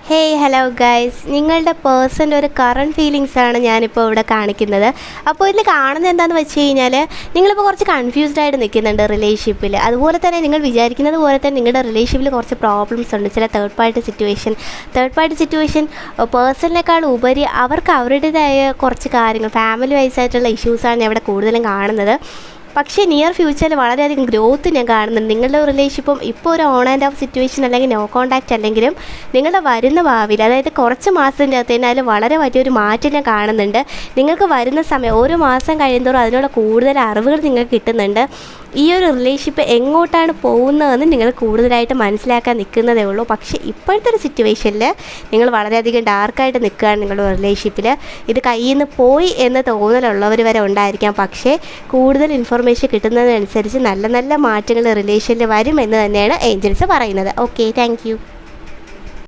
Hey hello guys, നിങ്ങളുടെ പേഴ്സൻ്റെ ഒരു കറണ്ട് ഫീലിങ്സാണ് ഞാനിപ്പോൾ ഇവിടെ കാണിക്കുന്നത്. അപ്പോൾ ഇതിൽ കാണുന്നത് എന്താണെന്ന് വെച്ച് കഴിഞ്ഞാൽ, നിങ്ങളിപ്പോൾ കുറച്ച് കൺഫ്യൂസ്ഡ് ആയിട്ട് നിൽക്കുന്നുണ്ട് റിലേഷൻഷിപ്പിൽ. അതുപോലെ തന്നെ നിങ്ങൾ വിചാരിക്കുന്നത് പോലെ തന്നെ നിങ്ങളുടെ റിലേഷൻഷിപ്പിൽ കുറച്ച് പ്രോബ്ലംസ് ഉണ്ട്. ചില തേർഡ് പാർട്ടി സിറ്റുവേഷൻ പേഴ്സണിനേക്കാൾ ഉപരി അവർക്ക് അവരുടേതായ കുറച്ച് കാര്യങ്ങൾ, ഫാമിലി വൈസായിട്ടുള്ള ഇഷ്യൂസാണ് ഞാൻ ഇവിടെ കൂടുതലും കാണുന്നത്. പക്ഷേ നിയർ ഫ്യൂച്ചറിൽ വളരെയധികം ഗ്രോത്ത് ഞാൻ കാണുന്നുണ്ട്. നിങ്ങളുടെ റിലേഷൻഷിപ്പും ഇപ്പോൾ ഒരു ഓൺ ആൻഡ് ഓഫ് സിറ്റുവേഷൻ അല്ലെങ്കിൽ നോ കോൺടാക്റ്റ് അല്ലെങ്കിലും നിങ്ങളുടെ വരുന്ന ഭാവിയിൽ, അതായത് കുറച്ച് മാസത്തിൻ്റെ അകത്ത് തന്നെ അതിൽ വളരെ വലിയൊരു മാറ്റം ഞാൻ കാണുന്നുണ്ട്. നിങ്ങൾക്ക് വരുന്ന സമയം ഓരോ മാസം കഴിയുന്തോറും അതിനുള്ള കൂടുതൽ അറിവുകൾ നിങ്ങൾക്ക് കിട്ടുന്നുണ്ട്. ഈ ഒരു റിലേഷൻഷിപ്പ് എങ്ങോട്ടാണ് പോകുന്നതെന്ന് നിങ്ങൾ കൂടുതലായിട്ട് മനസ്സിലാക്കാൻ നിൽക്കുന്നതേ ഉള്ളൂ. പക്ഷേ ഇപ്പോഴത്തെ ഒരു സിറ്റുവേഷനിൽ നിങ്ങൾ വളരെയധികം ഡാർക്കായിട്ട് നിൽക്കുകയാണ് നിങ്ങളുടെ റിലേഷൻഷിപ്പിൽ. ഇത് കയ്യിൽ നിന്ന് പോയി എന്ന് തോന്നലുള്ളവർ വരെ ഉണ്ടായിരിക്കാം. പക്ഷേ കൂടുതൽ ഇൻഫർമേഷൻ കിട്ടുന്നതിനനുസരിച്ച് നല്ല നല്ല മാറ്റങ്ങൾ റിലേഷനിൽ വരുമെന്ന് തന്നെയാണ് ഏഞ്ചൽസ് പറയുന്നത്. Okay, thank you.